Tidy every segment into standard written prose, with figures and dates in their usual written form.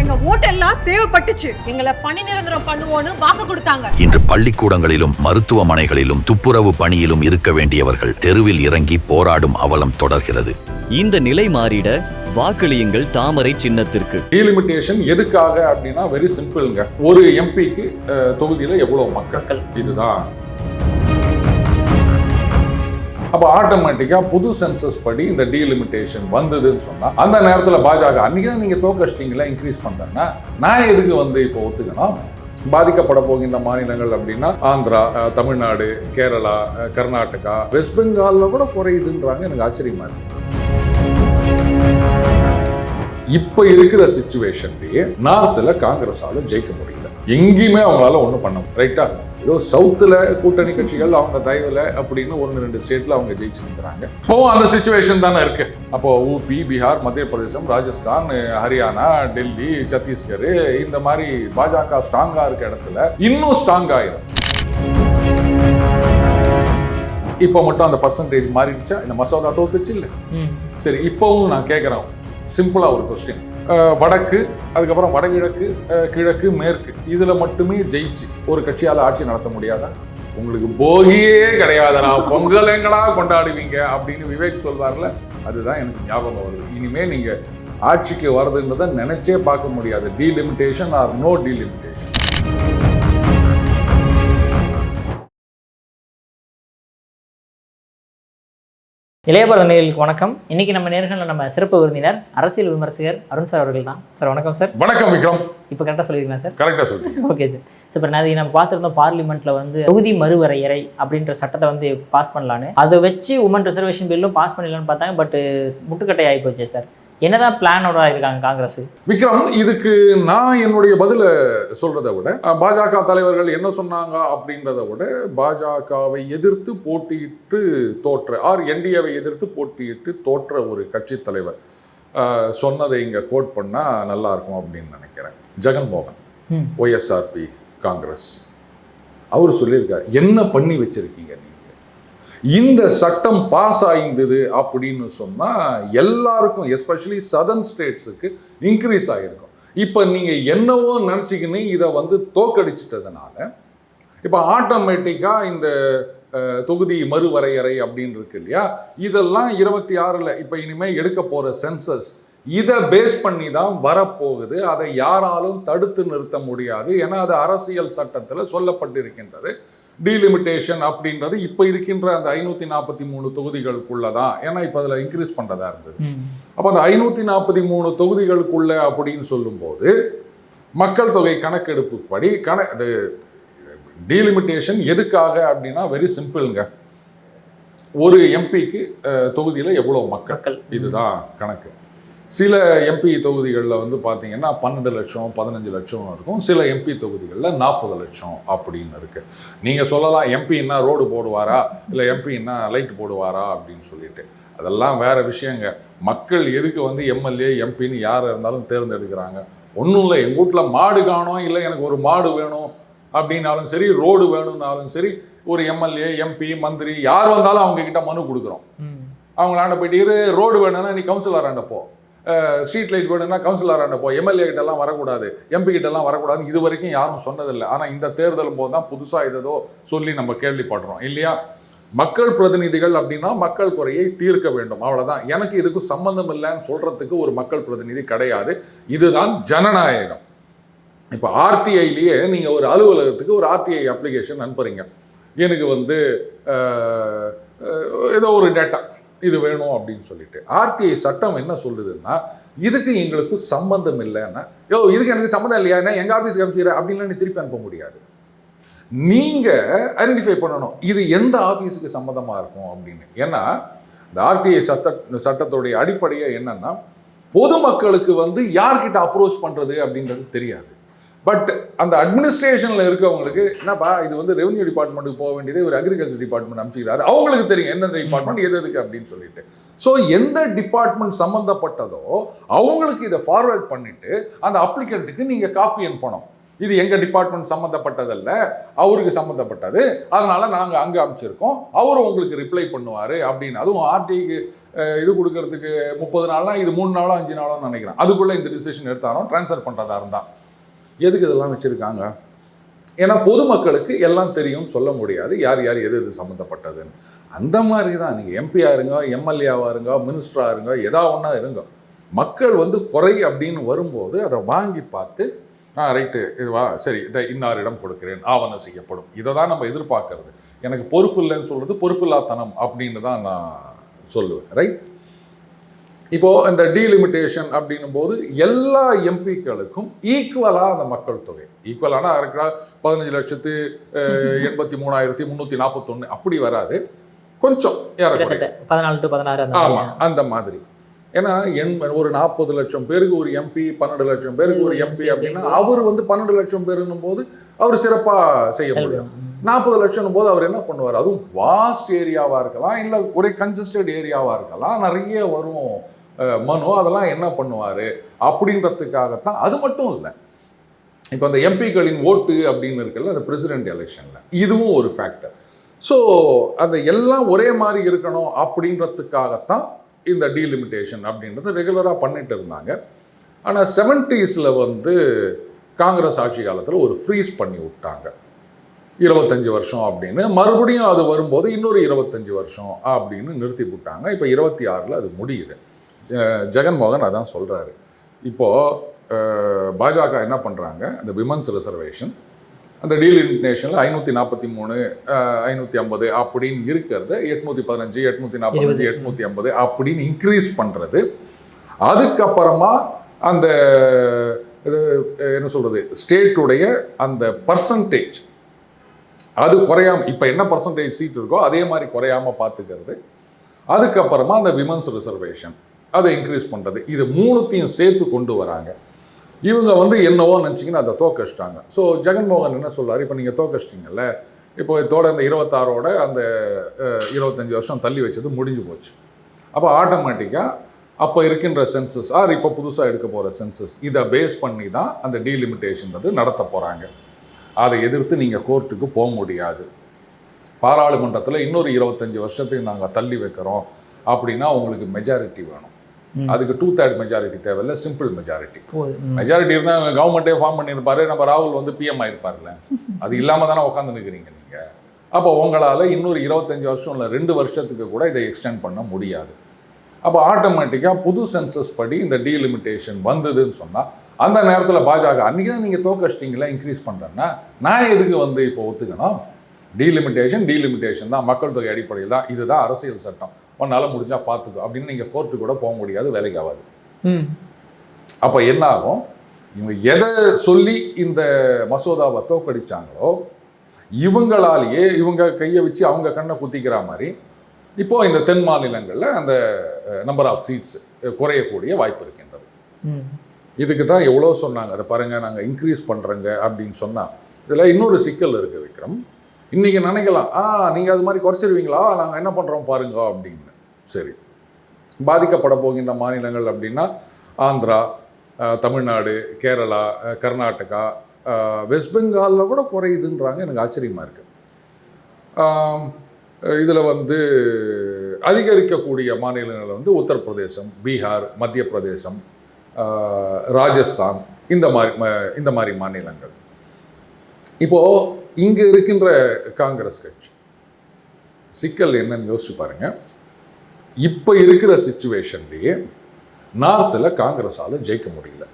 எங்க ஓட்டெல்லாம் தேவைப்பட்டுச்சு. எங்களை பணி நிரந்தரம் பண்ணுவோன்னு வாக்கு கொடுத்தாங்க. இன்று பள்ளிக்கூடங்களிலும் மருத்துவமனைகளிலும் துப்புரவு பணியிலும் இருக்க வேண்டியவர்கள் தெருவில் இறங்கி போராடும் அவலம் தொடர்கிறது. இந்த நிலை மாறிட வாக்களியுங்கள் தாமரை சின்னத்திற்கு. டீலிமிட்டேஷன் எதுக்காக அப்படின்னா வெரி சிம்பிள்ங்க. ஒரு எம்பிக்கு தொகுதியில எவ்வளவு மக்கள், இதுதான். அப்போ ஆட்டோமேட்டிக்கா புது சென்சஸ் படி இந்த டீலிமிட்டேஷன் வந்ததுன்னு சொன்னா அந்த நேரத்தில் பாஜக அன்னைக்கு தான் நீங்க தோக்கச்சிட்டீங்களா இன்க்ரீஸ் பண்றேன்னா நான் எதுக்கு இப்போ ஒத்துக்கணும்? பாதிக்கப்பட போகின்ற மாநிலங்கள் அப்படின்னா ஆந்திரா, தமிழ்நாடு, கேரளா, கர்நாடகா, வெஸ்ட் பெங்கால்ல கூட குறையுதுன்றாங்க. எனக்கு ஆச்சரியமா இருக்கு. இப்ப இருக்கிற சிச்சுவேஷன்லயே நார்த்ல காங்கிரஸால ஜெயிக்க முடியல. எங்கேயுமே அவங்களால ஒன்றும் பண்ண ரைட்டா. ஏதோ சவுத்துல கூட்டணி கட்சிகள் அவங்க தயவுல அப்படின்னு 1-2 ஸ்டேட்ல அவங்க ஜெயிச்சுக்கிறாங்க. இப்போ அந்த சிச்சுவேஷன் தானே இருக்கு. அப்போ ஊபி, பீகார், மத்திய பிரதேசம், ராஜஸ்தான், ஹரியானா, டெல்லி, சத்தீஸ்கர் இந்த மாதிரி பாஜக ஸ்ட்ராங்கா இருக்க இடத்துல இன்னும் ஸ்ட்ராங் ஆயிரும். இப்போ மட்டும் அந்த பர்சன்டேஜ் மாறிடுச்சா? இந்த மசோதா தோத்துச்சு இல்ல? சரி, இப்பவும் நான் கேட்கிறேன் சிம்பிளா ஒரு கொஸ்டின். வடக்கு, அதுக்கப்புறம் வடகிழக்கு, கிழக்கு, மேற்கு இதுல மட்டுமே ஜெயிச்சு ஒரு கட்சியால ஆட்சி நடத்த முடியாதா? உங்களுக்கு போகியே கிடையாதா, பொங்கல் எங்கடா கொண்டாடுவீங்க அப்படின்னு விவேக் சொல்வார்ல, அதுதான் எனக்கு ஞாபகம் வருது. இனிமே நீங்க ஆட்சிக்கு வருதுன்றதை நினைச்சே பார்க்க முடியாது. Delimitation or no delimitation. இளையபாரத நேயர்களுக்கு வணக்கம். இன்னைக்கு நம்ம நேர்களில் நம்ம சிறப்பு விருந்தினர் அரசியல் விமர்சகர் அருண் சார் அவர்கள் தான். சார் வணக்கம் சார். வணக்கம் விக்ரம். இப்போ கரெக்டாக சொல்லிருக்கீங்களா சார்? கரெக்டாக சொல்லிருக்கீங்க. Okay sir. இப்போ நம்ம பார்த்துருந்தோம் பார்லிமெண்ட்ல தொகுதி மறுவரையறை அப்படின்ற சட்டத்தை பாஸ் பண்ணலான்னு, அதை வச்சு உமன் ரிசர்வேஷன் பில்லும் பாஸ் பண்ணிடலான்னு பார்த்தாங்க. பட் முட்டுக்கட்டை ஆகி போச்சு சார். என்னதான் பிளானோட இருக்காங்க காங்கிரஸ்? விக்ரம், இதுக்கு நான் என்னுடைய பதில சொல்றதை விட பாஜக தலைவர்கள் என்ன சொன்னாங்க அப்படின்றத விட பாஜகவை எதிர்த்து போட்டியிட்டு தோற்ற என்டிஏவை எதிர்த்து போட்டியிட்டு தோற்ற ஒரு கட்சி தலைவர் சொன்னதை இங்க கோட் பண்ணா நல்லா இருக்கும் அப்படின்னு நினைக்கிறேன். ஜெகன்மோகன், ஒய்எஸ்ஆர்பி காங்கிரஸ், அவர் சொல்லியிருக்காரு, என்ன பண்ணி வச்சிருக்கீங்க நீங்க, இந்த சட்டம் பாஸ் ஆயிருந்தது அப்படின்னு சொன்னா எல்லாருக்கும் எஸ்பெஷலி சதர்ன் ஸ்டேட்ஸுக்கு இன்க்ரீஸ் ஆகிருக்கும். இப்போ நீங்க என்னவோ நினைச்சிக்கின்னு இதை தோக்கடிச்சிட்டதுனால இப்போ ஆட்டோமேட்டிக்கா இந்த தொகுதி மறுவரையறை அப்படின்னு இருக்கு இல்லையா, இதெல்லாம் 26ல் இப்போ இனிமே எடுக்க போற சென்சஸ் இதை பேஸ் பண்ணி தான் வரப்போகுது. அதை யாராலும் தடுத்து நிறுத்த முடியாது. ஏன்னா அது அரசியல் சட்டத்தில் சொல்லப்பட்டிருக்கின்றது. டீலிமிட்டேஷன் அப்படின்றது இப்போ இருக்கின்ற அந்த 543 தொகுதிகளுக்குள்ளதான். ஏன்னா இப்போ அதில் இன்க்ரீஸ் பண்ணுறதா இருந்தது. அப்போ அந்த 543 தொகுதிகளுக்குள்ள அப்படின்னு சொல்லும்போது மக்கள் தொகை கணக்கெடுப்பு படி அது டீலிமிட்டேஷன் எதுக்காக அப்படின்னா வெரி சிம்பிள்ங்க. ஒரு எம்பிக்கு தொகுதியில் எவ்வளோ மக்கள், இதுதான் கணக்கு. சில எம்பி தொகுதிகளில் பார்த்தீங்கன்னா 12 லட்சம் 15 லட்சம் இருக்கும். சில எம்பி தொகுதிகளில் 40 லட்சம் அப்படின்னு இருக்கு. நீங்கள் சொல்லலாம் எம்பின்னா ரோடு போடுவாரா இல்லை எம்பின்னா லைட் போடுவாரா அப்படின்னு சொல்லிட்டு. அதெல்லாம் வேற விஷயங்க. மக்கள் எதுக்கு எம்எல்ஏ எம்பின்னு யார் இருந்தாலும் தேர்ந்தெடுக்கிறாங்க. ஒன்றும் இல்லை, எங்கள் வீட்டில் மாடு காணோம், இல்லை எனக்கு ஒரு மாடு வேணும் அப்படின்னாலும் சரி, ரோடு வேணும்னாலும் சரி, ஒரு எம்எல்ஏ எம்பி மந்திரி யார் வந்தாலும் அவங்க கிட்ட மனு கொடுக்குறோம். அவங்களாண்ட போயிட்டு ரோடு வேணும்னா நீ கவுன்சிலராண்ட போ, ஸ்ட்ரீட் லைட் வேணும்னா கவுன்சிலராண்ட போ, எம்எல்ஏ கிட்டலாம் வரக்கூடாது, எம்பி கிட்டலாம் வரக்கூடாது. இது வரைக்கும் யாரும் சொன்னதில்லை. ஆனால் இந்த தேர்தலும் போது தான் புதுசாக ஏதோ சொல்லி நம்ம கேள்விப்படுறோம் இல்லையா. மக்கள் பிரதிநிதிகள் அப்படின்னா மக்கள் குறையை தீர்க்க வேண்டும், அவ்வளோதான். எனக்கு இதுக்கு சம்பந்தம் இல்லைன்னு சொல்றதுக்கு ஒரு மக்கள் பிரதிநிதி கிடையாது. இதுதான் ஜனநாயகம். இப்போ ஆர்டிஐலேயே நீங்கள் ஒரு அலுவலகத்துக்கு ஒரு ஆர்டிஐ அப்ளிகேஷன் அனுப்புறீங்க. எனக்கு ஏதோ ஒரு டேட்டா இது வேணும் அப்படின்னு சொல்லிட்டு ஆர்டிஐ சட்டம் என்ன சொல்லுதுன்னா, இதுக்கு எங்களுக்கு சம்பந்தம் இல்லைன்னா, இதுக்கு எனக்கு சம்மந்தம் இல்லையா, எங்க ஆஃபீஸ்க்கு அனுப்பிச்சிடுற அப்படின்லாம் நீ திருப்பி அனுப்ப முடியாது. நீங்க ஐடென்டிஃபை பண்ணணும் இது எந்த ஆஃபீஸுக்கு சம்மந்தமா இருக்கும் அப்படின்னு. ஏன்னா இந்த ஆர்டிஐ சட்டத்துடைய அடிப்படையே என்னன்னா, பொதுமக்களுக்கு யார்கிட்ட அப்ரோச் பண்றது அப்படின்றது தெரியாது. பட் அந்த அட்மினிஸ்ட்ரேஷனில் இருக்கவங்களுக்கு என்னப்பா இது ரெவன்யூ டிபார்ட்மெண்ட்டுக்கு போக வேண்டியது ஒரு அக்ரிகல்ச்சர் டிபார்ட்மெண்ட் அமைச்சிக்கிறாரு, அவங்களுக்கு தெரியும் எந்தெந்த டிபார்ட்மெண்ட் எதுக்கு அப்படின்னு சொல்லிட்டு. ஸோ எந்த டிபார்ட்மெண்ட் சம்மந்தப்பட்டதோ அவங்களுக்கு இதை ஃபார்வர்ட் பண்ணிட்டு அந்த அப்ளிகண்ட்டுக்கு நீங்கள் காப்பி அனுப்பணும். இது எங்கள் டிபார்ட்மெண்ட் சம்மந்தப்பட்டதல்ல, அவருக்கு சம்மந்தப்பட்டது, அதனால நாங்கள் அங்கே அமைச்சிருக்கோம், அவரும் உங்களுக்கு ரிப்ளை பண்ணுவார் அப்படின்னு. அதுவும் ஆர்டிஐக்கு இது கொடுக்கறதுக்கு 30 நாள்னா இது 3 நாளோ 5 நாளோ நினைக்கிறேன். அதுக்குள்ளே இந்த டிசிஷன் எடுத்தானோ ட்ரான்ஸ்ஃபர் பண்ணுறதா இருந்தால் எதுக்கு இதெல்லாம் வச்சுருக்காங்க? ஏன்னா பொதுமக்களுக்கு எல்லாம் தெரியும் சொல்ல முடியாது, யார் யார் எது எது சம்மந்தப்பட்டதுன்னு. அந்த மாதிரி தான் நீங்கள் எம்பியாக இருங்க, எம்எல்ஏவாக இருங்க, மினிஸ்டராக இருங்க, எதா ஒன்றா இருங்க, மக்கள் வந்து குறை அப்படின்னு வரும்போது அதை வாங்கி பார்த்து ரைட்டு இதுவா சரி இன்னாரிடம் கொடுக்கிறேன், ஆவணம் செய்யப்படும். இதை தான் நம்ம எதிர்பார்க்கறது. எனக்கு பொறுப்பு இல்லைன்னு சொல்கிறது பொறுப்பில்லாத்தனம் அப்படின்னு தான் நான் சொல்லுவேன். ரைட். இப்போது இந்த டீலிமிட்டேஷன் அப்படின்னும் போது எல்லா எம்பிக்களுக்கும் ஈக்குவலாக அந்த மக்கள் தொகை ஈக்குவலான இருக்கிற 15,83,341 அப்படி வராது, கொஞ்சம் 14 to 16 ஆமாம் அந்த மாதிரி. ஏன்னா ஒரு 40 லட்சம் பேருக்கு ஒரு எம்பி, 12 லட்சம் பேருக்கு ஒரு எம்பி அப்படின்னா அவர் வந்து 12 லட்சம் பேருன்னும் போது அவர் சிறப்பாக செய்ய முடியும். 40 லட்சம் போது அவர் என்ன பண்ணுவார்? அதுவும் வாஸ்ட் ஏரியாவாக இருக்கலாம், இல்லை ஒரே கன்ஜஸ்டட் ஏரியாவாக இருக்கலாம், நிறைய வரும் மனு, அதெல்லாம் என்ன பண்ணுவார் அப்படின்றதுக்காகத்தான். அது மட்டும் இல்லை, இப்போ அந்த எம்பிக்களின் ஓட்டு அப்படின்னு இருக்குல்ல, அந்த பிரசிடென்ட் எலெக்ஷனில் இதுவும் ஒரு ஃபேக்டர். ஸோ அந்த எல்லாம் ஒரே மாதிரி இருக்கணும் அப்படின்றதுக்காகத்தான் இந்த டீலிமிட்டேஷன் அப்படின்றத ரெகுலராக பண்ணிட்டு இருந்தாங்க. ஆனால் 70s வந்து காங்கிரஸ் ஆட்சி காலத்தில் ஒரு ஃப்ரீஸ் பண்ணி விட்டாங்க 25 வருஷம் அப்படின்னு. மறுபடியும் அது வரும்போது இன்னொரு 25 வருஷம் அப்படின்னு நிறுத்தி விட்டாங்க. இப்போ 26 அது முடியுது. ஜெகன்மோகன் அதான் சொல்கிறாரு. இப்போது பாஜக என்ன பண்ணுறாங்க, அந்த விமன்ஸ் ரிசர்வேஷன் அந்த டீலிமிட்டேஷனில் 543 550 அப்படின்னு இருக்கிறத 815 845 850 அப்படின்னு இன்க்ரீஸ் பண்ணுறது. அதுக்கப்புறமா அந்த இது என்ன சொல்கிறது, ஸ்டேட்டுடைய அந்த பர்சன்டேஜ் அது குறையாமல், இப்போ என்ன பர்சன்டேஜ் சீட் இருக்கோ அதே மாதிரி குறையாமல் பார்த்துக்கிறது. அதுக்கப்புறமா அந்த விமன்ஸ் ரிசர்வேஷன் அதை இன்க்ரீஸ் பண்ணுறது. இது மூணுத்தையும் சேர்த்து கொண்டு வராங்க. இவங்க வந்து என்னவோ நினச்சிங்கன்னா அதை தோக்கடிச்சிட்டாங்க. ஸோ ஜெகன்மோகன் என்ன சொல்கிறார், இப்போ நீங்கள் தோக்கடிச்சிட்டிங்கல்ல, இப்போ இதோட இந்த 26ஓட அந்த 25 வருஷம் தள்ளி வச்சது முடிஞ்சு போச்சு. அப்போ ஆட்டோமேட்டிக்காக அப்போ இருக்கின்ற சென்சஸ் இப்போ புதுசாக எடுக்க போகிற சென்சஸ் இதை பேஸ் பண்ணி தான் அந்த டீலிமிட்டேஷன் வந்து நடத்த போகிறாங்க. அதை எதிர்த்து நீங்கள் கோர்ட்டுக்கு போக முடியாது. பாராளுமன்றத்தில் இன்னொரு 25 வருஷத்துக்கு நாங்கள் தள்ளி வைக்கிறோம் அப்படின்னா உங்களுக்கு மெஜாரிட்டி வேணும். அதுக்கு 2/3 மெஜாரிட்டி தேவையில்லை, சிம்பிள் மெஜாரிட்டி. மெஜாரிட்டி இருந்தால் கவர்மெண்ட்டே ஃபார்ம் பண்ணியிருப்பாரு, நம்ம ராகுல் வந்து பிஎம் ஆயிருப்பார்ல. அது இல்லாமல் தானே உட்காந்து நிற்கிறீங்க நீங்கள். அப்போ உங்களால் இன்னொரு 25 வருஷம் இல்லை 2 வருஷத்துக்கு கூட இதை எக்ஸ்டெண்ட் பண்ண முடியாது. அப்போ ஆட்டோமேட்டிக்காக புது சென்சஸ் படி இந்த டீலிமிட்டேஷன் வந்ததுன்னு சொன்னால் அந்த நேரத்தில் பாஜக அன்றைக்கி தான் நீங்கள் தோக்கடிச்சிட்டிங்களா இன்க்ரீஸ் பண்ணுறேன்னா நான் எதுக்கு வந்து இப்போ ஒத்துக்கணும்? டீலிமிட்டேஷன் தான், மக்கள் தொகை அடிப்படையில் தான், இதுதான் அரசியல் சட்டம், ஒன்றால் முடிஞ்சா பார்த்துக்கோ அப்படின்னு நீங்கள் கோர்ட்டு கூட போக முடியாது, வேலைக்கு ஆகாது. அப்போ என்ன ஆகும், இவங்க எதை சொல்லி இந்த மசோதாவை தோக்கடிச்சாங்களோ இவங்களாலேயே இவங்க கையை வச்சு அவங்க கண்ணை குத்திக்கிற மாதிரி இப்போது இந்த தென் மாநிலங்களில் அந்த நம்பர் ஆஃப் சீட்ஸ் குறையக்கூடிய வாய்ப்பு இருக்கின்றது. இதுக்கு தான் எவ்வளோ சொன்னாங்க, அதை பாருங்கள் நாங்கள் இன்க்ரீஸ் பண்ணுறோங்க அப்படின்னு சொன்னால் இதில் இன்னொரு சிக்கல் இருக்குது விக்ரம். இன்றைக்கி நினைக்கலாம் நீங்கள் அது மாதிரி குறைச்சிருவீங்களா, நாங்கள் என்ன பண்ணுறோம் பாருங்க அப்படின்னு. சரி, பாதிக்கப்பட போகின்ற மாநிலங்கள் அப்படின்னா ஆந்திரா, தமிழ்நாடு, கேரளா, கர்நாடகா, வெஸ்ட் பெங்காலில் கூட குறையுதுன்றாங்க. எனக்கு ஆச்சரியமாக இருக்குது. இதில் வந்து அதிகரிக்கக்கூடிய மாநிலங்கள் வந்து உத்தரப்பிரதேசம், பீகார், மத்திய பிரதேசம், ராஜஸ்தான், இந்த மாதிரி மாநிலங்கள். இப்போது இங்கே இருக்கின்ற காங்கிரஸ் கட்சி சிக்கல் என்னன்னு யோசிச்சு பாருங்கள். இப்போ இருக்கிற சிச்சுவேஷன்லேயே நார்த்தில் காங்கிரஸால் ஜெயிக்க முடியல,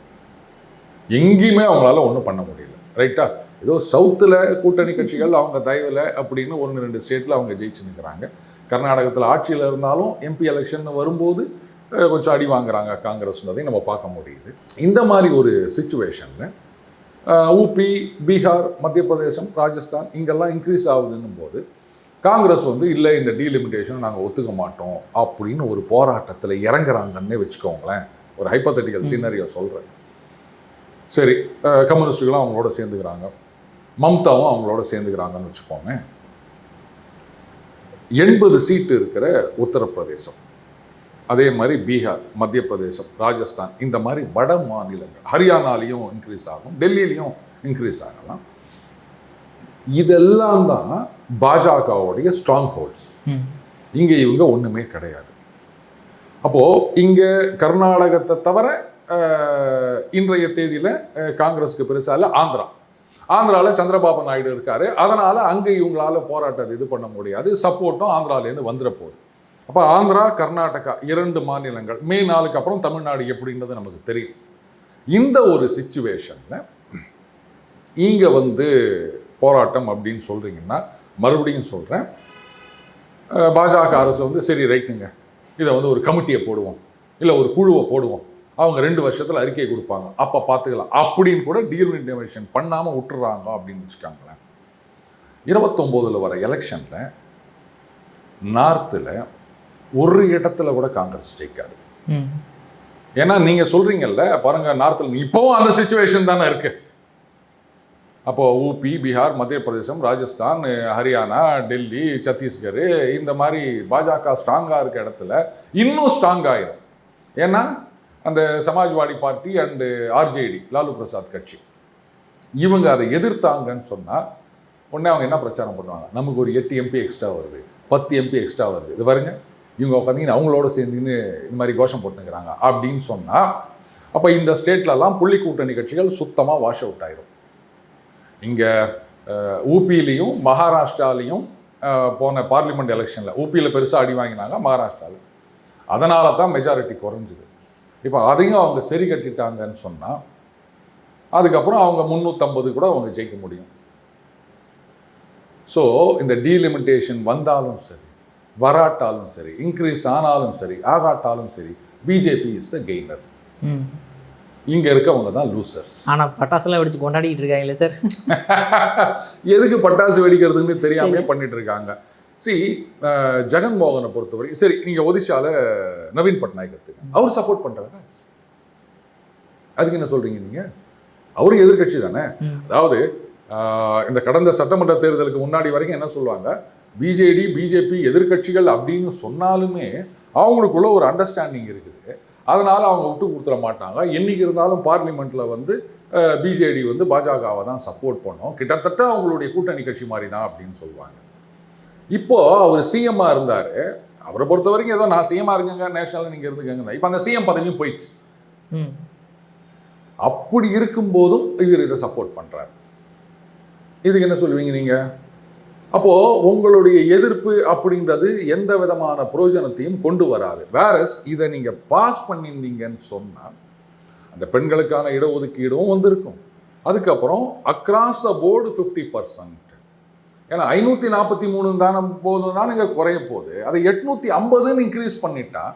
எங்கேயுமே அவங்களால ஒன்றும் பண்ண முடியல. ரைட்டா? ஏதோ சவுத்தில் கூட்டணி கட்சிகள் அவங்க தயவில் அப்படின்னு 1-2 ஸ்டேட்டில் அவங்க ஜெயிச்சு நிற்கிறாங்க. கர்நாடகத்தில் ஆட்சியில் இருந்தாலும் எம்பி எலெக்ஷன் வரும்போது கொஞ்சம் அடி வாங்குறாங்க காங்கிரஸ்ன்றதையும் நம்ம பார்க்க முடியுது. இந்த மாதிரி ஒரு சிச்சுவேஷனில் ஊபி, பீகார், மத்திய பிரதேசம், ராஜஸ்தான் இங்கெல்லாம் இன்க்ரீஸ் ஆகுதுன்னும் போது காங்கிரஸ் வந்து இல்லை இந்த டீலிமிட்டேஷனை நாங்கள் ஒத்துக்க மாட்டோம் அப்படின்னு ஒரு போராட்டத்தில் இறங்குறாங்கன்னே வச்சுக்கோங்களேன். ஒரு ஹைப்போதெட்டிக்கல் சீனரியை சொல்கிறேன். சரி, கம்யூனிஸ்டுகளும் அவங்களோட சேர்ந்துக்கிறாங்க, மம்தாவும் அவங்களோட சேர்ந்துக்கிறாங்கன்னு வச்சுக்கோங்க. 80 சீட்டு இருக்கிற உத்தரப்பிரதேசம், அதே மாதிரி பீகார், மத்திய பிரதேசம், ராஜஸ்தான், இந்த மாதிரி வட மாநிலங்கள், ஹரியானாலையும் இன்க்ரீஸ் ஆகும், டெல்லியிலையும் இன்க்ரீஸ் ஆகலாம். இதெல்லாம் தான் பாஜகவுடைய ஸ்ட்ராங் ஹோல்ட்ஸ். இங்கே இவங்க ஒன்றுமே கிடையாது. அப்போது இங்கே கர்நாடகத்தை தவிர இன்றைய தேதியில் காங்கிரஸுக்கு பெருசாக இல்லை. ஆந்திராவில் சந்திரபாபு நாயுடு இருக்காரு. அதனால் அங்கே இவங்களால போராட்டத்தை இது பண்ண முடியாது. சப்போர்ட்டும் ஆந்திராவிலேருந்து வந்துட போகுது. அப்போ ஆந்திரா, கர்நாடகா 2 மாநிலங்கள். மே 4க்கு அப்புறம் தமிழ்நாடு எப்படின்றது நமக்கு தெரியும். இந்த ஒரு சிச்சுவேஷனில் இங்கே போராட்டம் அப்படின்னு சொல்கிறீங்கன்னா, மறுபடியும் சொல்கிறேன், பாஜக அரசு சரி ரைட்டுங்க, இதை ஒரு கமிட்டியை போடுவோம், இல்லை ஒரு குழுவை போடுவோம், அவங்க 2 வருஷத்தில் அறிக்கை கொடுப்பாங்க, அப்போ பார்த்துக்கலாம் அப்படின்னு கூட டீலிமிட்டேஷன் பண்ணாமல் விட்டுறாங்க அப்படின்னு வச்சுக்காங்களேன். 29 வர எலெக்ஷனில் நார்த்தில் ஒரு இடத்துல கூட காங்கிரஸ் ஜெயிக்காது. ஏன்னா நீங்கள் சொல்கிறீங்கல்ல, பாருங்கள், நார்த்தில் இப்போவும் அந்த சிச்சுவேஷன் தானே இருக்குது. அப்போது ஊபி, பீகார், மத்திய பிரதேசம், ராஜஸ்தான், ஹரியானா, டெல்லி, சத்தீஸ்கர், இந்த மாதிரி பாஜக ஸ்ட்ராங்காக இருக்க இடத்துல இன்னும் ஸ்ட்ராங் ஆயிரும். ஏன்னா அந்த Samajwadi party and RJD, Lalu Prasad கட்சி, இவங்க அதை எதிர்த்தாங்கன்னு சொன்னால் உடனே அவங்க என்ன பிரச்சாரம் பண்ணுவாங்க, நமக்கு ஒரு 8 MP எக்ஸ்ட்ரா வருது, 10 MP எக்ஸ்ட்ரா வருது, இது பாருங்க இவங்க உட்காந்திங்கன்னு அவங்களோட சேர்ந்துன்னு இந்த மாதிரி கோஷம் போட்டுக்கிறாங்க அப்படின்னு சொன்னால், அப்போ இந்த ஸ்டேட்லலாம் புள்ளி கூட்டணி கட்சிகள் சுத்தமாக வாஷ் அவுட் ஆயிரும். இங்கே ஊபியிலையும் மகாராஷ்டிராலையும் போன பார்லிமெண்ட் எலெக்ஷனில் ஊபியில் பெருசாக அடி வாங்கினாங்க, மகாராஷ்டிராவில் அதனால தான் மெஜாரிட்டி குறைஞ்சிது. இப்போ அதையும் அவங்க சரி கட்டிட்டாங்கன்னு சொன்னால் அதுக்கப்புறம் அவங்க 350 கூட அவங்க ஜெயிக்க முடியும். ஸோ இந்த டீலிமிட்டேஷன் வந்தாலும் சரி, வராட்டாலும் சரி, இன்க்ரீஸ் ஆனாலும் சரி, ஆகாட்டாலும் சரி, பிஜேபி இஸ் த கெய்னர். இங்கே இருக்கவங்க தான் லூசர்ஸ். ஆனால் பட்டாசுலாம் வெடிச்சு கொண்டாடிட்டு இருக்காங்களே சார். எதுக்கு பட்டாசு வெடிக்கிறதுன்னு தெரியாமே பண்ணிட்டு இருக்காங்க. ஜெகன்மோகனை பொறுத்தவரை சரி, நீங்கள் ஒடிஷாவில் நவீன் பட்நாயக் எடுத்துங்க, அவர் சப்போர்ட் பண்ணுறாரு, அதுக்கு என்ன சொல்கிறீங்க நீங்கள்? அவரும் எதிர்கட்சி தானே. அதாவது இந்த கடந்த சட்டமன்ற தேர்தலுக்கு முன்னாடி வரைக்கும் என்ன சொல்லுவாங்க, பிஜேபி எதிர்கட்சிகள் அப்படின்னு சொன்னாலுமே அவங்களுக்குள்ள ஒரு அண்டர்ஸ்டாண்டிங் இருக்குது, அதனால் அவங்க விட்டு கொடுத்துட மாட்டாங்க. என்றைக்கு இருந்தாலும் பார்லிமெண்ட்டில் பிஜேடி பாஜகவை தான் சப்போர்ட் பண்ணோம், கிட்டத்தட்ட அவங்களுடைய கூட்டணி கட்சி மாதிரி தான் அப்படின்னு சொல்லுவாங்க. இப்போது அவர் சிஎம்மாக இருந்தார், அவரை பொறுத்த வரைக்கும் ஏதோ நான் சிஎம்மாக இருக்கேங்க, நேஷனலில் நீங்கள் இருந்துக்கங்க, இப்போ அந்த சிஎம் பதவியும் போயிடுச்சு. அப்படி இருக்கும்போதும் இவர் இதை சப்போர்ட் பண்ணுறாரு. இதுக்கு என்ன சொல்லுவீங்க நீங்கள்? அப்போது உங்களுடைய எதிர்ப்பு அப்படின்றது எந்த விதமான பிரயோஜனத்தையும் கொண்டு வராது. வேறஸ் இதை நீங்கள் பாஸ் பண்ணியிருந்தீங்கன்னு சொன்னால் அந்த பெண்களுக்கான இடஒதுக்கீடும் வந்திருக்கும். அதுக்கப்புறம் அக்ராஸ் த போர்டு 50%. ஏன்னா 543 தானே போதும் தான் இங்கே குறைய போகுது, அதை 850ன்னு இன்க்ரீஸ் பண்ணிட்டா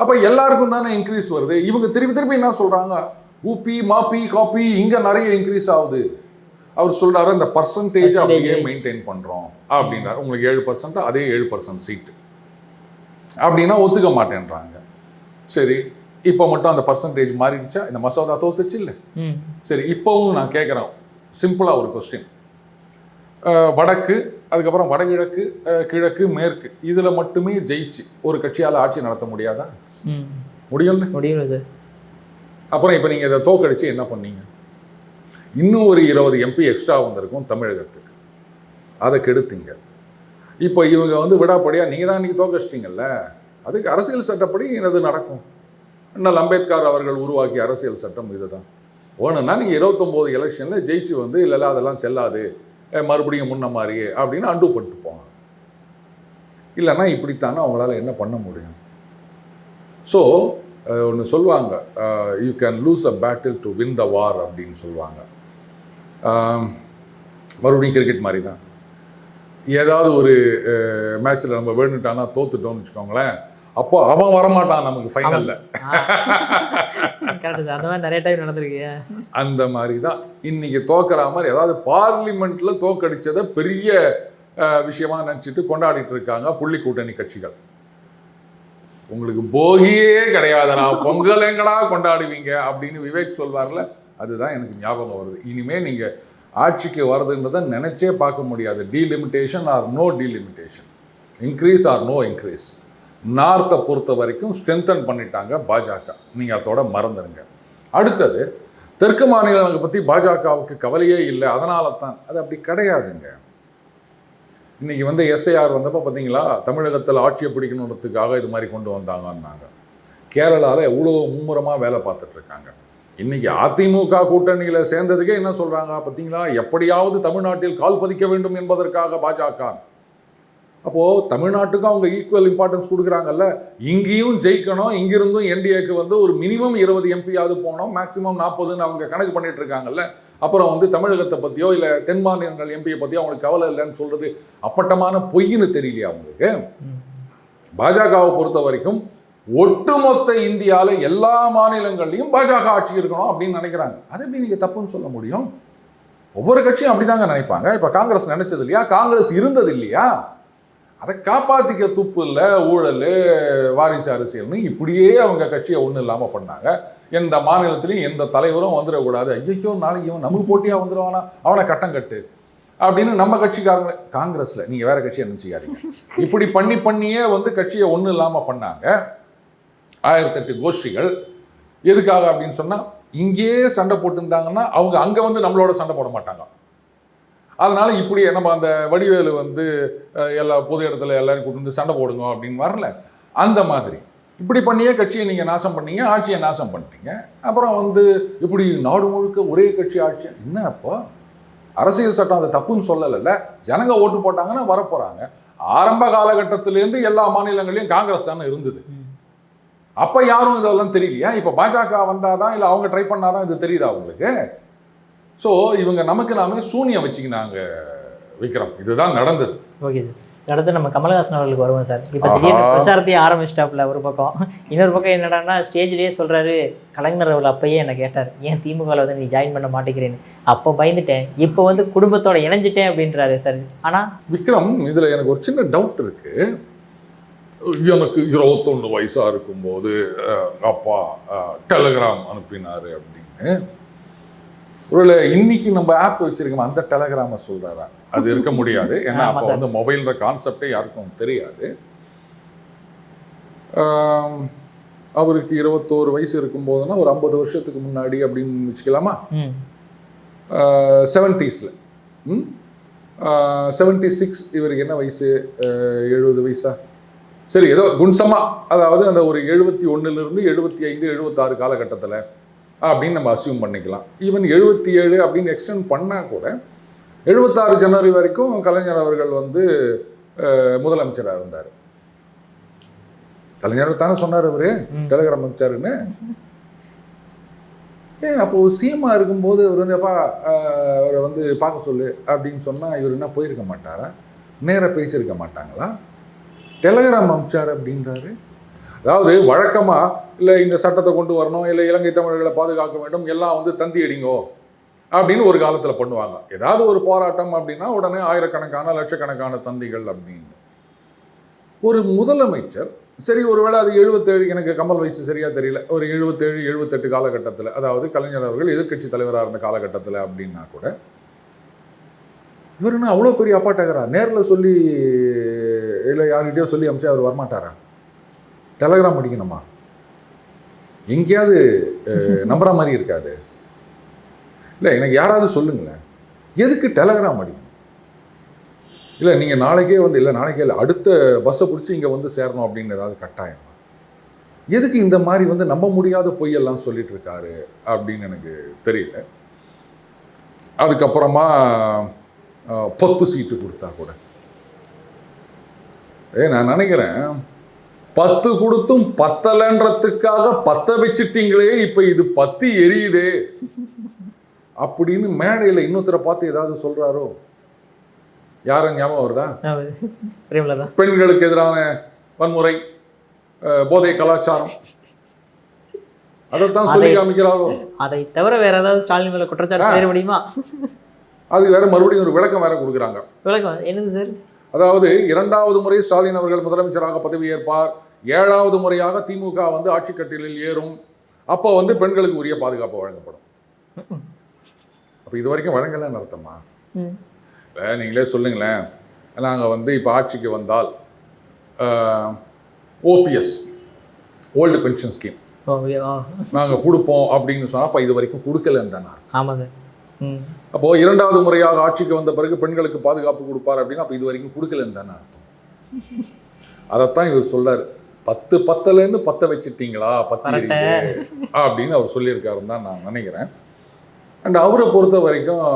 அப்போ எல்லாருக்கும் தானே இன்க்ரீஸ் வருது. இவங்க திருப்பி என்ன சொல்கிறாங்க, ஊபி, மாப்பி, காப்பி இங்கே நிறைய இன்க்ரீஸ் ஆகுது. அவர் சொல்கிறாரு இந்த பர்சன்டேஜ் அப்படியே மெயின்டைன் பண்ணுறோம் அப்படின்னாரு. உங்களுக்கு 7%, அதே 7% சீட்டு அப்படின்னா ஒத்துக்க மாட்டேன்றாங்க. சரி, இப்போ மட்டும் அந்த பர்சன்டேஜ் மாறிடுச்சா? இந்த மசோதா தோத்துச்சு இல்லை? சரி, இப்போவும் நான் கேட்குறேன் சிம்பிளாக ஒரு கொஸ்டின், வடக்கு, அதுக்கப்புறம் வடகிழக்கு, கிழக்கு, மேற்கு, இதில் மட்டுமே ஜெயிச்சு ஒரு கட்சியால் ஆட்சி நடத்த முடியாதா? முடியும் சார். அப்புறம் இப்போ நீங்கள் இதை தோக்கடிச்சு என்ன பண்ணீங்க? இன்னும் ஒரு 20 MP எக்ஸ்ட்ரா வந்திருக்கும் தமிழகத்துக்கு, அதை கெடுத்தீங்க. இப்போ இவங்க விடாப்படியாக நீங்கள் தான் இன்றைக்கி தோக்கடிச்சிட்டிங்கல்ல, அதுக்கு அரசியல் சட்டப்படி இது நடக்கும். இன்னும் அம்பேத்கர் அவர்கள் உருவாக்கிய அரசியல் சட்டம் இது தான். ஒன்றுன்னா நீங்கள் 29 எலெக்ஷனில் ஜெயிச்சு இல்லை அதெல்லாம் செல்லாது, மறுபடியும் முன்ன மாதிரியே அப்படின்னு அண்டு பண்ணிட்டு போங்க. இல்லைன்னா இப்படித்தானே அவங்களால என்ன பண்ண முடியும்? ஸோ ஒன்று சொல்லுவாங்க, you can lose a battle to win the war அப்படின்னு சொல்லுவாங்க. மறுபடியும் கிரிக்கெட் மாதிரி தான், ஏதாவது ஒரு மேட்ச்சில் நம்ம வேணுட்டானா தோத்துட்டோம்னு வச்சுக்கோங்களேன், அப்போ அவன் வரமாட்டான் நமக்கு ஃபைனலில். நிறைய டைம் நடந்திருக்கு. அந்த மாதிரி தான் இன்னைக்கு தோக்கிற மாதிரி ஏதாவது பார்லிமெண்ட்டில் தோக்கடிச்சதை பெரிய விஷயமா நினச்சிட்டு கொண்டாடிட்டு இருக்காங்க புள்ளி கூட்டணி கட்சிகள். உங்களுக்கு போகியே கிடையாதுடா, பொங்கல் எங்கடா கொண்டாடுவீங்க அப்படின்னு விவேக் சொல்வார்ல, அதுதான் எனக்கு ஞாபகம் வருது. இனிமேல் நீங்கள் ஆட்சிக்கு வருதுன்றதை நினச்சே பார்க்க முடியாது. Delimitation or no delimitation, increase or no increase. நார்த்தை பொறுத்த வரைக்கும் ஸ்ட்ரென்தன் பண்ணிட்டாங்க பாஜக, நீங்கள் அதோட மறந்துடுங்க. அடுத்தது தெற்கு மாநிலங்களை பற்றி பாஜகவுக்கு கவலையே இல்லை, அதனால தான். அது அப்படி கிடையாதுங்க. இன்றைக்கி எஸ்ஐஆர் வந்தப்போ பார்த்தீங்களா, தமிழகத்தில் ஆட்சியை பிடிக்கணுன்றதுக்காக இது மாதிரி கொண்டு வந்தாங்கன்னாங்க. கேரளாவில் எவ்வளோ மும்முரமாக வேலை பார்த்துட்டு இருக்காங்க. இன்னைக்கு அதிமுக கூட்டணியில் சேர்ந்ததுக்கே என்ன சொல்கிறாங்க பார்த்தீங்களா, எப்படியாவது தமிழ்நாட்டில் கால் பதிக்க வேண்டும் என்பதற்காக பாஜக. அப்போது தமிழ்நாட்டுக்கும் அவங்க ஈக்குவல் இம்பார்ட்டன்ஸ் கொடுக்குறாங்கல்ல. இங்கேயும் ஜெயிக்கணும், இங்கிருந்தும் என்டிஏக்கு வந்து ஒரு மினிமம் 20 எம்பியாவது போனோம், மேக்ஸிமம் 40ன்னு அவங்க கணக்கு பண்ணிட்டு இருக்காங்கல்ல. அப்புறம் வந்து தமிழகத்தை பற்றியோ இல்லை தென் மாநிலங்கள் எம்பியை பற்றியோ அவங்களுக்கு கவலை இல்லைன்னு சொல்கிறது அப்பட்டமான பொய்ன்னு தெரியலையா அவங்களுக்கு? பாஜகவை பொறுத்த வரைக்கும் ஒட்டுமொத்த இந்தியாவில் எல்லா மாநிலங்கள்லையும் பாஜக ஆட்சி இருக்கணும் அப்படின்னு நினைக்கிறாங்க. அதை எப்படி நீங்கள் தப்புன்னு சொல்ல முடியும்? ஒவ்வொரு கட்சியும் அப்படிதாங்க நினைப்பாங்க. இப்போ காங்கிரஸ் நினைச்சது இல்லையா, காங்கிரஸ் இருந்தது இல்லையா, அதை காப்பாற்றிக்க துப்பு இல்லை, ஊழல், வாரிசு அரசியல்னு இப்படியே அவங்க கட்சியை ஒன்றும் இல்லாமல் பண்ணாங்க. எந்த மாநிலத்திலையும் எந்த தலைவரும் வந்துடக்கூடாது, ஐயோ நாளைக்கு இவன் நமக்கு போட்டியாக வந்துடுவானா, அவனை கட்டம் கட்டு அப்படின்னு நம்ம கட்சிக்காரங்க காங்கிரஸில், நீங்கள் வேற கட்சியை நினச்சிக்காதீங்க, இப்படி பண்ணியே வந்து கட்சியை ஒன்றும் இல்லாமல் பண்ணாங்க. 1008 கோஷ்டிகள். எதுக்காக அப்படின்னு சொன்னால், இங்கேயே சண்டை போட்டுருந்தாங்கன்னா அவங்க அங்கே வந்து நம்மளோட சண்டை போட மாட்டாங்க. அதனால இப்படி நம்ம அந்த வடிவேலு வந்து எல்லா பொது இடத்துல எல்லாரும் கூட்டு வந்து சண்டை போடுங்க அப்படின்னு வரல, அந்த மாதிரி இப்படி பண்ணியே கட்சியை நீங்கள் நாசம் பண்ணீங்க, ஆட்சியை நாசம் பண்ணிட்டீங்க. அப்புறம் வந்து இப்படி நாடு முழுக்க ஒரே கட்சி ஆட்சி என்ன? அப்போ அரசியல் சட்டம் அதை தப்புன்னு சொல்லலைல்ல. ஜனங்க ஓட்டு போட்டாங்கன்னா வரப்போகிறாங்க. ஆரம்ப காலகட்டத்திலேருந்து எல்லா மாநிலங்களையும் காங்கிரஸ் தானே இருந்தது. அப்போ யாரும் இதெல்லாம் தெரியலையா? இப்போ பாஜக வந்தாதான் இல்லை அவங்க ட்ரை பண்ணாதான் இது தெரியுதா அவங்களுக்கு? ஸோ இவங்க நமக்கு நாமே சூனியம் வச்சுக்கினாங்க விக்ரம். இதுதான் நடந்தது. ஓகே சார், அடுத்து நம்ம கமலஹாசன் அவர்களுக்கு வருவோம் சார். இப்போ திடீர்னு பிரச்சாரத்தையும் ஆரம்பிச்சிட்டாப்புல ஒரு பக்கம். இன்னொரு பக்கம் என்னடான்னா ஸ்டேஜ்லேயே சொல்கிறாரு, கலைஞர் அவர்கள் அப்பயே என்னை கேட்டார், ஏன் திமுகவில் வந்து நீ ஜாயின் பண்ண மாட்டேங்கிறேன்னு. அப்போ பயந்துட்டேன், இப்போ வந்து குடும்பத்தோட இணைஞ்சிட்டேன் அப்படின்றாரு சார். ஆனால் விக்ரம், இதில் எனக்கு ஒரு சின்ன டவுட் இருக்குது. எனக்கு 21 வயசாக இருக்கும்போது அப்பா டெலகிராம் அனுப்பினார் அப்படின்னு. ஒருவேளை இன்னைக்கு நம்ம ஆப் வச்சிருக்கோம், அந்த டெலகிராமை சொல்கிறாரா? அது இருக்க முடியாது. ஏன்னா அப்போ வந்து மொபைல்ன்ற கான்செப்டே யாருக்கும் தெரியாது. அவருக்கு 21 வயசு இருக்கும்போதுன்னா ஒரு 50 வருஷத்துக்கு முன்னாடி அப்படின்னு வச்சுக்கலாமா? 70s 76. இவருக்கு என்ன வயசு? 70 வயசா? சரி, ஏதோ குன்சமா, அதாவது அந்த ஒரு 71லிருந்து 75 76 காலகட்டத்தில் அப்படின்னு நம்ம அசியூம் பண்ணிக்கலாம். ஈவன் 77 அப்படின்னு எக்ஸ்டெண்ட் பண்ணால் கூட 76 ஜனவரி வரைக்கும் கலைஞர் அவர்கள் வந்து முதலமைச்சராக இருந்தார். கலைஞர் தானே சொன்னார் அவரு டெலிகிராம் அமைச்சாருன்னு. ஏன் அப்போது சிஎம்மா இருக்கும்போது அவர் வந்து அப்பா அவரை வந்து பார்க்க சொல்லு அப்படின்னு சொன்னால் இவர் என்ன போயிருக்க மாட்டாரா? நேராக பேசியிருக்க மாட்டாங்களா? டெலிகிராம் அமைச்சார் அப்படின்றாரு. அதாவது வழக்கமாக இல்லை இந்த சட்டத்தை கொண்டு வரணும், இல்லை இலங்கை தமிழர்களை பாதுகாக்க வேண்டும், எல்லாம் வந்து தந்தி அடிங்கோ அப்படின்னு ஒரு காலத்தில் பண்ணுவாங்க. ஏதாவது ஒரு போராட்டம் அப்படின்னா உடனே ஆயிரக்கணக்கான லட்சக்கணக்கான தந்திகள் அப்படின்னு. ஒரு முதலமைச்சர், சரி ஒருவேளை அது 77, எனக்கு கமல் வயசு சரியாக தெரியல, ஒரு 77 78 காலகட்டத்தில், அதாவது கலைஞர் அவர்கள் எதிர்க்கட்சி தலைவராக இருந்த காலகட்டத்தில் அப்படின்னா கூட இவர் என்ன அவ்வளோ பெரிய அப்பாட்டகரா? நேரில் சொல்லி இல்லை யார்கிட்டயோ சொல்லி அமிச்சா அவர் வரமாட்டாரா? டெலகிராம் அடிக்கணுமா? எங்கேயாவது நம்புற மாதிரி இருக்காது. இல்லை எனக்கு யாராவது சொல்லுங்களேன், எதுக்கு டெலகிராம் அடிக்கணும்? இல்லை நீங்கள் நாளைக்கே வந்து, இல்லை நாளைக்கே இல்லை அடுத்த பஸ்ஸை பிடிச்சி இங்கே வந்து சேரணும் அப்படின்னு ஏதாவது கட்டாயமா? எதுக்கு இந்த மாதிரி வந்து நம்ப முடியாத பொய்யெல்லாம் சொல்லிட்டு இருக்காரு அப்படின்னு எனக்கு தெரியல. அதுக்கப்புறமா 10 சீட்டு கொடுத்தா கூட, நான் நினைக்கிறேன் 10 கொடுத்தும் பத்தலைன்றதுக்காக 10 வச்சுட்டீங்களே, இப்போ இது 10 எரியுதே அப்படின்னு மேடையில் இன்னொருத்தரை பார்த்து ஏதாவது சொல்றாரோ? யாரும் ஞாபகம் வருதா? பெண்களுக்கு எதிரான வன்முறை, போதை கலாச்சாரம், அதைத்தான் சொல்லி காமிக்கிறாரோ? அதை தவிர வேற ஏதாவது ஸ்டாலின் மேல குற்றச்சாட்டு செய்ய முடியுமா? அது வேற மறுபடியும் ஒரு விளக்கம் வேற கொடுக்குறாங்க. விளக்கம் என்னது சார்? அதாவது 2வது முறை ஸ்டாலின் அவர்கள் முதலமைச்சராக பதவியேற்பார், 7வது முறையாக திமுக வந்து ஆட்சி கட்டிலில் ஏறும், அப்போ வந்து பெண்களுக்கு உரிய பாதுகாப்பு வழங்கப்படும். அப்போ இது வரைக்கும் வழங்கலன்னு அர்த்தமா? நீங்களே சொல்லுங்களேன். நாங்கள் வந்து இப்போ ஆட்சிக்கு வந்தால் ஓபிஎஸ், ஓல்டு பென்ஷன் ஸ்கீம் நாங்கள் கொடுப்போம் அப்படின்னு சொன்னால் அப்போ இது வரைக்கும் கொடுக்கலன்னு தானே அர்த்தம். ஆமாம் சார். அப்போது 2வது முறையாக ஆட்சிக்கு வந்த பிறகு பெண்களுக்கு பாதுகாப்பு கொடுப்பார் அப்படின்னா அப்போ இது வரைக்கும் கொடுக்கலன்னு தானே அர்த்தம். அதைத்தான் இவர் சொல்றாரு. 10 பத்த வச்சுட்டீங்களா பத்தி அப்படின்னு அவர் சொல்லியிருக்காருன்னு தான் நான் நினைக்கிறேன். அண்ட் அவரை பொறுத்த வரைக்கும்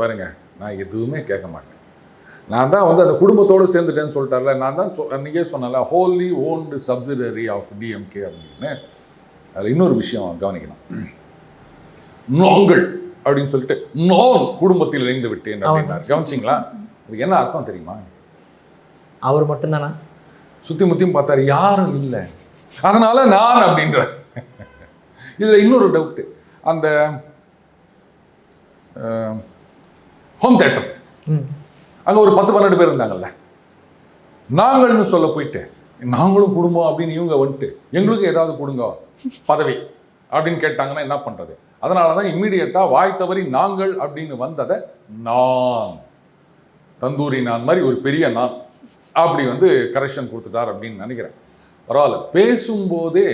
பாருங்க, நான் எதுவுமே கேட்க மாட்டேன். நான் தான் வந்து அந்த குடும்பத்தோடு சேர்ந்துட்டேன்னு சொல்லிட்டார்ல, நான் தான் அன்றைக்கே சொன்னல wholly owned subsidiary of DMK அப்படின்னு. அதில் இன்னொரு விஷயம் கவனிக்கணும். நாங்கள் அப்படின்னு சொல்லிட்டு நான் குடும்பத்தில் இணைந்து விட்டேன் அப்படின்னாரு. கவனிச்சிங்களா? அதுக்கு என்ன அர்த்தம் தெரியுமா? அவர் மட்டும்தானா? சுற்றி முத்தியும் பார்த்தாரு, யாரும் இல்லை, அதனால நான் அப்படின்ற. இதில் இன்னொரு டவுட்டு, அந்த ஹோம் தேட்டர் அங்கே ஒரு 10-12 பேர் இருந்தாங்கல்ல, நாங்கள்னு சொல்ல போயிட்டு நாங்களும் குடும்பம் அப்படின்னு இவங்க வந்துட்டு எங்களுக்கு ஏதாவது கொடுங்க பதவி அப்படின்னு கேட்டாங்கன்னா என்ன பண்ணுறது? அதனால தான் இம்மீடியட்டாக வாய் தவறி நாங்கள் அப்படின்னு வந்ததை நான் தந்தூரி நான் மாதிரி ஒரு பெரிய நான் அப்படி வந்து கரெக்ஷன் கொடுத்துட்டார் அப்படின்னு நினைக்கிறேன். பரவாயில்ல, பேசும்போதே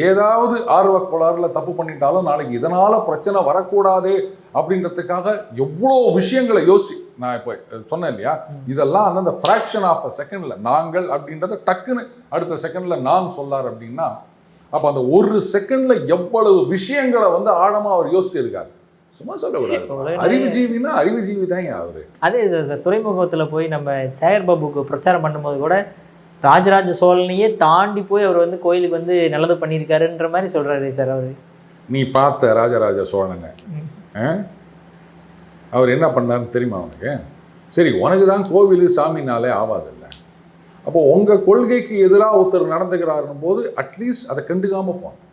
ஏதாவது ஆர்வக்கோளாறுல தப்பு பண்ணிட்டாலும் நாளைக்கு இதனால் பிரச்சனை வரக்கூடாது அப்படின்றதுக்காக எவ்வளோ விஷயங்களை யோசிச்சு, நான் இப்போ சொன்னேன் இல்லையா, இதெல்லாம் அந்த ஃப்ராக்ஷன் ஆஃப் அ செகண்டில் நாங்கள் அப்படின்றத டக்குன்னு அடுத்த செகண்டில் நான் சொல்லார் அப்படின்னா, அப்போ அந்த ஒரு செகண்டில் எவ்வளவு விஷயங்களை வந்து ஆழமாக அவர் யோசிச்சிருக்காரு. சும்மா சொல்லக்கூடாது. அறிவுஜீவினா அறிவுஜீவி தான் அவரு. அதே சார், துறைமுகத்தில் போய் நம்ம சேகர் பாபுக்கு பிரச்சாரம் பண்ணும்போது கூட ராஜராஜ சோழனையே தாண்டி போய் அவர் வந்து கோயிலுக்கு வந்து நல்லது பண்ணியிருக்காருன்ற மாதிரி சொல்கிறாரு சார். அவர் நீ பார்த்த ராஜராஜ சோழனை அவர் என்ன பண்ணாருன்னு தெரியுமா அவனுக்கு? சரி, உனக்கு தான் கோவில் சாமினாலே ஆகாதில்லை, அப்போ உங்கள் கொள்கைக்கு எதிராக ஒருத்தர் நடந்துக்கிறாருன்னும் போது அட்லீஸ்ட் அதை கண்டுக்காமல் போனோம்.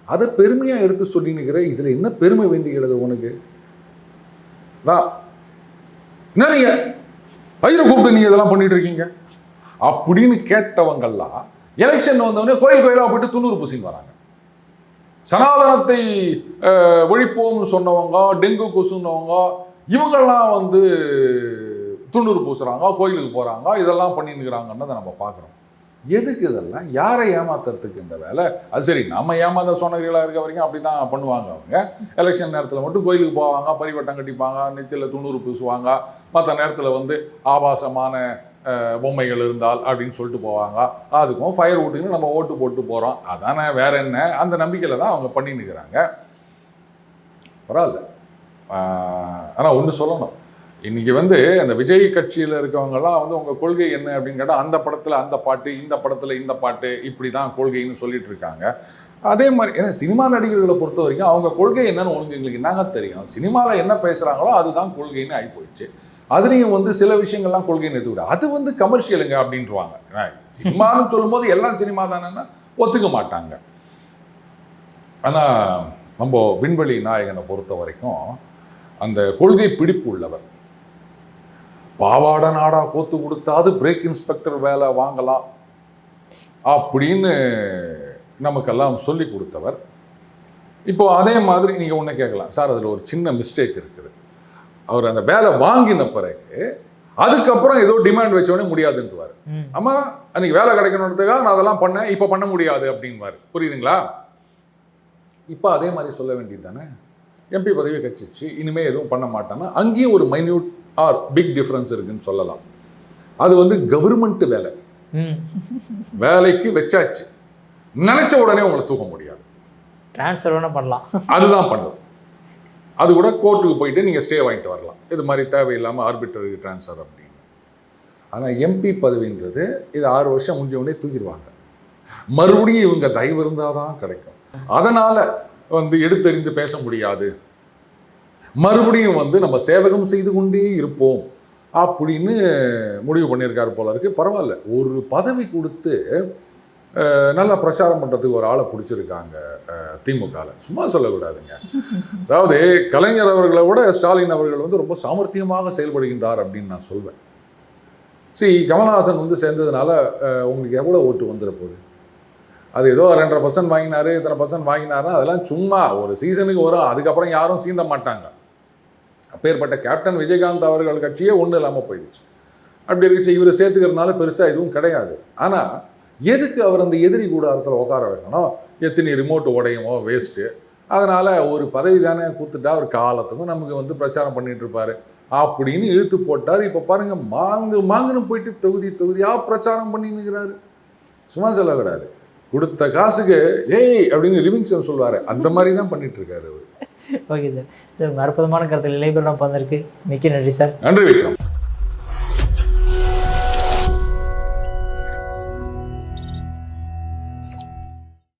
அதை பெருமையாக எடுத்து சொல்லினுக்கிற, இதில் என்ன பெருமை வேண்டிக்கிறது உனக்கு? என்ன நீங்கள் ஐயரை கூப்பிட்டு நீங்கள் இதெல்லாம் பண்ணிட்டு இருக்கீங்க அப்படின்னு கேட்டவங்கெல்லாம் எலெக்ஷன் வந்தவொடனே கோயில் கோயிலாக போயிட்டு துண்ணூறு பூசின்னு வராங்க. சனாதனத்தை ஒழிப்போம்னு சொன்னவங்க, டெங்கு கொசுன்னவங்க, இவங்கெல்லாம் வந்து துண்ணூறு பூசுகிறாங்க, கோயிலுக்கு போகிறாங்க, இதெல்லாம் பண்ணின்னுக்கிறாங்கன்னு நம்ம பார்க்குறோம். எதுக்கு இதெல்லாம்? யாரை ஏமாத்துறதுக்கு இந்த வேலை? அது சரி, நம்ம ஏமாந்த சோனகிரிகளாக இருக்க வரைக்கும் அப்படி தான் பண்ணுவாங்க. அவங்க எலெக்ஷன் நேரத்தில் மட்டும் கோயிலுக்கு போவாங்க, பரிவட்டம் கட்டிப்பாங்க, நெத்தியில் துண்ணூறு பூசுவாங்க, மற்ற நேரத்தில் வந்து ஆபாசமான பொம்மைகள் இருந்தால் அப்படின்னு சொல்லிட்டு போவாங்க. அதுக்கும் ஃபயர் ஓட்டுன்னு நம்ம ஓட்டு போட்டு போகிறோம், அதானே, வேற என்ன? அந்த நம்பிக்கையில் தான் அவங்க பண்ணின்னுக்கிறாங்க. பரவாயில்ல. ஆனால் ஒன்று சொல்லணும், இன்றைக்கி வந்து அந்த விஜய் கட்சியில் இருக்கவங்கெல்லாம் வந்து உங்கள் கொள்கை என்ன அப்படின்னு கேட்டால் அந்த படத்தில் அந்த பாட்டு, இந்த படத்தில் இந்த பாட்டு, இப்படி தான் கொள்கைன்னு சொல்லிட்டு இருக்காங்க. அதே மாதிரி ஏன்னா சினிமா நடிகர்களை பொறுத்த வரைக்கும் அவங்க கொள்கை என்னன்னு எங்களுக்கு என்னங்க தெரியும்? சினிமாவில் என்ன பேசுகிறாங்களோ அதுதான் கொள்கைன்னு ஆகி போயிடுச்சு. அதுலேயும் வந்து சில விஷயங்கள்லாம் கொள்கைன்னு எடுத்துக்கிட, அது வந்து கமர்ஷியலுங்க அப்படின்ட்டுருவாங்க. சினிமான்னு சொல்லும்போது எல்லாம் சினிமா தானேன்னா ஒத்துக்க மாட்டாங்க. ஆனால் நம்ம விண்வெளி நாயகனை பொறுத்த வரைக்கும் அந்த கொள்கை பிடிப்பு உள்ளவர். பாவாட நாடா கோத்து கொடுத்தாது பிரேக் இன்ஸ்பெக்டர் வேலை வாங்கலாம் அப்படின்னு நமக்கெல்லாம் சொல்லி கொடுத்தவர். இப்போ அதே மாதிரி நீங்கள் ஒன்று கேட்கலாம், சார் அதில் ஒரு சின்ன மிஸ்டேக் இருக்குது. அவர் அந்த வேலை வாங்கின பிறகு அதுக்கப்புறம் ஏதோ டிமாண்ட் வச்சோடனே முடியாதுன்னுவார். ஆமாம், அன்றைக்கி வேலை கிடைக்கணுன்றதுக்காக நான் அதெல்லாம் பண்ணேன், இப்போ பண்ண முடியாது அப்படின்வார். புரியுதுங்களா? இப்போ அதே மாதிரி சொல்ல வேண்டியது தானே, எம்பி பதவி கட்சிச்சு இனிமேல் எதுவும் பண்ண மாட்டான்னா அங்கேயும் ஒரு மைன்யூட் ஆர் பிக் டிஃப்ரென்ஸ் இருக்குன்னு சொல்லலாம். அது வந்து கவர்மெண்ட் வேலை, வேலைக்கு வச்சாச்சு, நினைச்ச உடனே உங்களை தூக்க முடியாது, ட்ரான்ஸ்ஃபர் வேணால் பண்ணலாம், அதுதான் பண்ணலாம். அது கூட கோர்ட்டுக்கு போயிட்டு நீங்கள் ஸ்டே வாங்கிட்டு வரலாம், இது மாதிரி தேவையில்லாமல் ஆர்பிட்ரரி ட்ரான்ஸ்ஃபர் அப்படின்னு. ஆனால் எம்பி பதவின்றது இது 6 வருஷம் முடிஞ்ச உடனே தூக்கிடுவாங்க, மறுபடியும் இவங்க தயவு இருந்தால் தான் கிடைக்கும். அதனால் வந்து எடுத்தறிந்து பேச முடியாது, மறுபடியும் வந்து நம்ம சேவகம் செய்து கொண்டே இருப்போம் அப்படின்னு முடிவு பண்ணியிருக்காரு போல இருக்கு. பரவாயில்ல, ஒரு பதவி கொடுத்து நல்லா பிரச்சாரம் பண்ணுறதுக்கு ஒரு ஆளை பிடிச்சிருக்காங்க திமுகவில். சும்மா சொல்லக்கூடாதுங்க. அதாவது கலைஞர் அவர்களை விட ஸ்டாலின் அவர்கள் வந்து ரொம்ப சாமர்த்தியமாக செயல்படுகின்றார் அப்படின்னு நான் சொல்வேன். சரி, கமல்ஹாசன் வந்து சேர்ந்ததுனால உங்களுக்கு எவ்வளோ ஓட்டு வந்துட போகுது? அது ஏதோ 2.5% வாங்கினாரு, இத்தனை % வாங்கினாருன்னா அதெல்லாம் சும்மா ஒரு சீசனுக்கு வரும், அதுக்கப்புறம் யாரும் சீந்த மாட்டாங்க. அப்பேற்பட்ட கேப்டன் விஜயகாந்த் அவர்கள் கட்சியே ஒன்றும் இல்லாமல் போயிடுச்சு. அப்படி இருந்துச்சு, இவர் சேர்த்துக்கிறதுனால பெருசாக எதுவும் கிடையாது. ஆனால் எதுக்கு அவர் அந்த எதிரி கூடாரத்தில் உட்கார வைக்கணும்? எத்தனை ரிமோட் உடையுமோ வேஸ்ட்டு. அதனால் ஒரு பதவி தானே கொடுத்துட்டா அவர் காலத்துக்கும் நமக்கு வந்து பிரச்சாரம் பண்ணிகிட்டு இருப்பார் அப்படின்னு இழுத்து போட்டார். இப்போ பாருங்கள், மாங்குன்னு போயிட்டு தொகுதியாக பிரச்சாரம் பண்ணின்னுக்கிறாரு. சும்மா சொல்லக்கூடாது. கொடுத்த காசுக்கு ஏய் அப்படின்னு லிவிங்ஸ்டன் சொல்லுவார், அந்த மாதிரி தான் பண்ணிட்டு இருக்காரு அவர். Okay sir. சார் அற்புதமான கருத்தில் இளைபெறலாம் வந்திருக்கு. மிக்க நன்றி சார். நன்றி விக்ரம்.